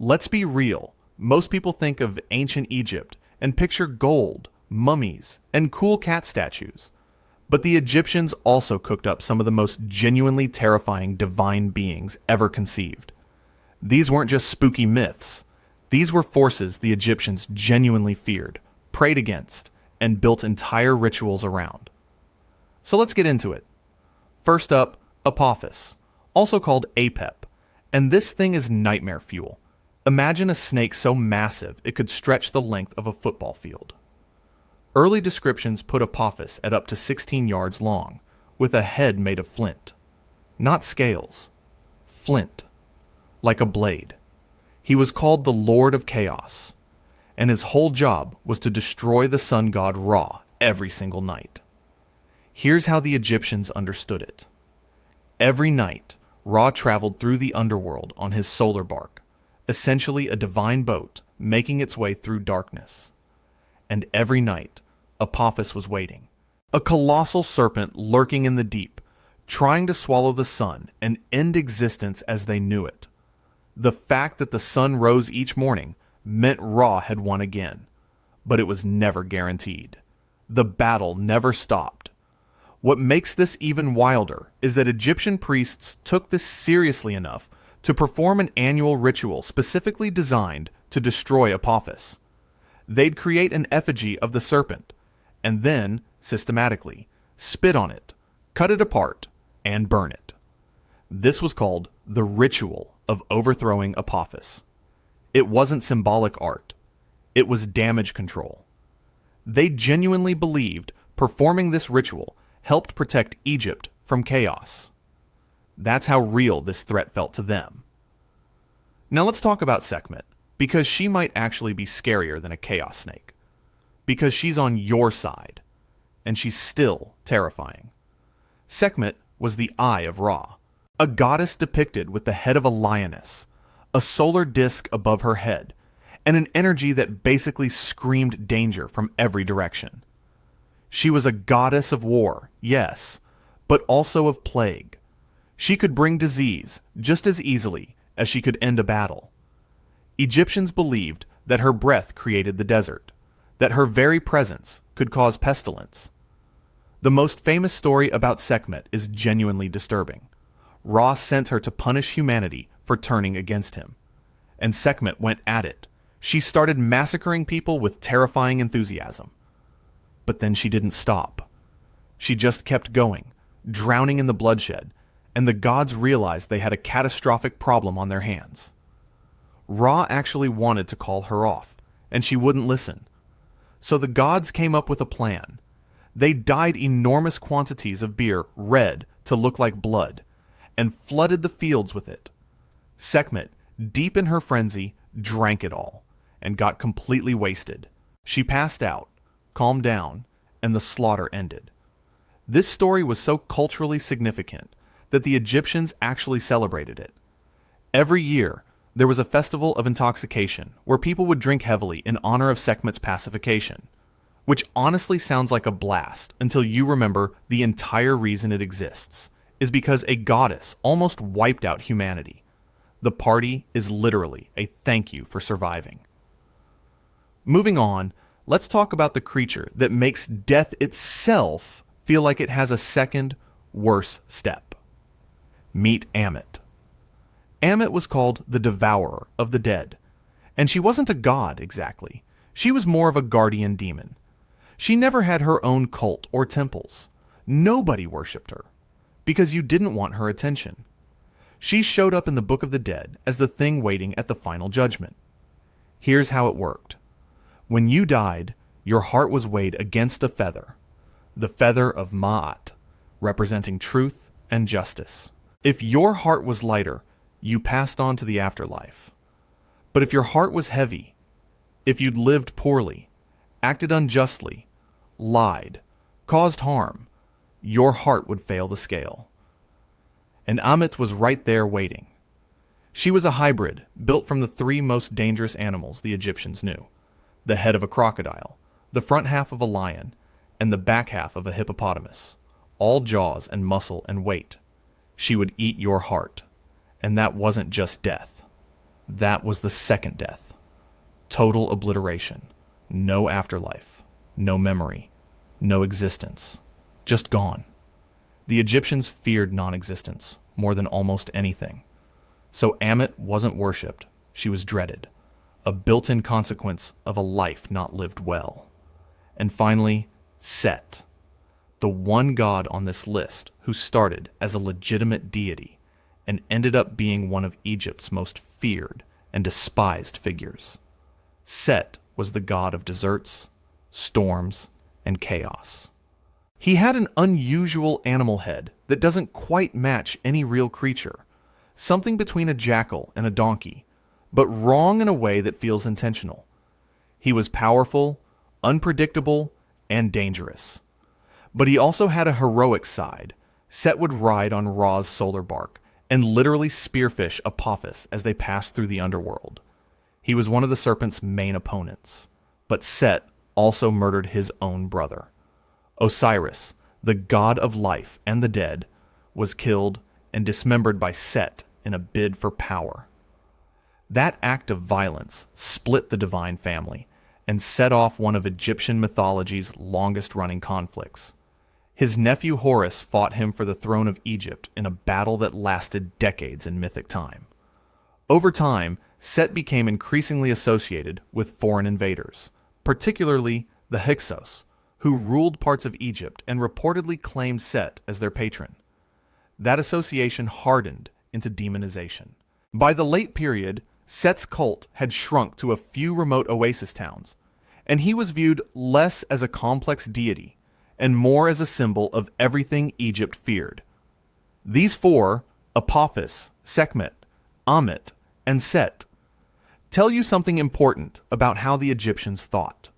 Let's be real. Most people think of ancient Egypt and picture gold, mummies, and cool cat statues. But the Egyptians also cooked up some of the most genuinely terrifying divine beings ever conceived. These weren't just spooky myths. These were forces the Egyptians genuinely feared, prayed against, and built entire rituals around. So let's get into it. First up, Apophis, also called Apep, and this thing is nightmare fuel. Imagine a snake so massive it could stretch the length of a football field. Early descriptions put Apophis at up to 16 yards long, with a head made of flint. Not scales. Flint. Like a blade. He was called the Lord of Chaos, and his whole job was to destroy the sun god Ra every single night. Here's how the Egyptians understood it. Every night, Ra traveled through the underworld on his solar bark, essentially a divine boat making its way through darkness. And every night, Apophis was waiting. A colossal serpent lurking in the deep, trying to swallow the sun and end existence as they knew it. The fact that the sun rose each morning meant Ra had won again, but it was never guaranteed. The battle never stopped. What makes this even wilder is that Egyptian priests took this seriously enough to perform an annual ritual specifically designed to destroy Apophis. They'd create an effigy of the serpent, and then, systematically, spit on it, cut it apart, and burn it. This was called the ritual of overthrowing Apophis. It wasn't symbolic art. It was damage control. They genuinely believed performing this ritual helped protect Egypt from chaos. That's how real this threat felt to them. Now let's talk about Sekhmet, because she might actually be scarier than a chaos snake. Because she's on your side, and she's still terrifying. Sekhmet was the Eye of Ra, a goddess depicted with the head of a lioness, a solar disk above her head, and an energy that basically screamed danger from every direction. She was a goddess of war, yes, but also of plague. She could bring disease just as easily as she could end a battle. Egyptians believed that her breath created the desert, that her very presence could cause pestilence. The most famous story about Sekhmet is genuinely disturbing. Ra sent her to punish humanity for turning against him. And Sekhmet went at it. She started massacring people with terrifying enthusiasm. But then she didn't stop. She just kept going, drowning in the bloodshed, and the gods realized they had a catastrophic problem on their hands. Ra actually wanted to call her off, and she wouldn't listen. So the gods came up with a plan. They dyed enormous quantities of beer red to look like blood, and flooded the fields with it. Sekhmet, deep in her frenzy, drank it all, and got completely wasted. She passed out, calmed down, and the slaughter ended. This story was so culturally significant that the Egyptians actually celebrated it. Every year, there was a festival of intoxication where people would drink heavily in honor of Sekhmet's pacification, which honestly sounds like a blast until you remember the entire reason it exists is because a goddess almost wiped out humanity. The party is literally a thank you for surviving. Moving on, let's talk about the creature that makes death itself feel like it has a second, worse step. Meet Ammit. Ammit was called the Devourer of the Dead, and she wasn't a god exactly. She was more of a guardian demon. She never had her own cult or temples. Nobody worshipped her, because you didn't want her attention. She showed up in the Book of the Dead as the thing waiting at the final judgment. Here's how it worked. When you died, your heart was weighed against a feather, the feather of Ma'at, representing truth and justice. If your heart was lighter, you passed on to the afterlife. But if your heart was heavy, if you'd lived poorly, acted unjustly, lied, caused harm, your heart would fail the scale. And Ammit was right there waiting. She was a hybrid built from the three most dangerous animals the Egyptians knew: the head of a crocodile, the front half of a lion, and the back half of a hippopotamus, all jaws and muscle and weight. She would eat your heart, and that wasn't just death. That was the second death. Total obliteration. No afterlife. No memory. No existence. Just gone. The Egyptians feared non-existence more than almost anything. So Ammit wasn't worshipped. She was dreaded. A built-in consequence of a life not lived well. And finally, Set. The one god on this list who started as a legitimate deity and ended up being one of Egypt's most feared and despised figures. Set was the god of deserts, storms, and chaos. He had an unusual animal head that doesn't quite match any real creature, something between a jackal and a donkey, but wrong in a way that feels intentional. He was powerful, unpredictable, and dangerous. But he also had a heroic side. Set would ride on Ra's solar bark and literally spearfish Apophis as they passed through the underworld. He was one of the serpent's main opponents, but Set also murdered his own brother. Osiris, the god of life and the dead, was killed and dismembered by Set in a bid for power. That act of violence split the divine family and set off one of Egyptian mythology's longest-running conflicts. His nephew Horus fought him for the throne of Egypt in a battle that lasted decades in mythic time. Over time, Set became increasingly associated with foreign invaders, particularly the Hyksos, who ruled parts of Egypt and reportedly claimed Set as their patron. That association hardened into demonization. By the late period, Set's cult had shrunk to a few remote oasis towns, and he was viewed less as a complex deity and more as a symbol of everything Egypt feared. These four, Apophis, Sekhmet, Ammit, and Set, tell you something important about how the Egyptians thought.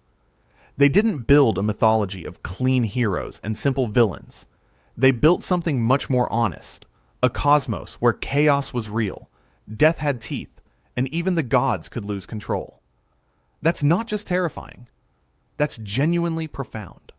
They didn't build a mythology of clean heroes and simple villains. They built something much more honest, a cosmos where chaos was real, death had teeth, and even the gods could lose control. That's not just terrifying. That's genuinely profound.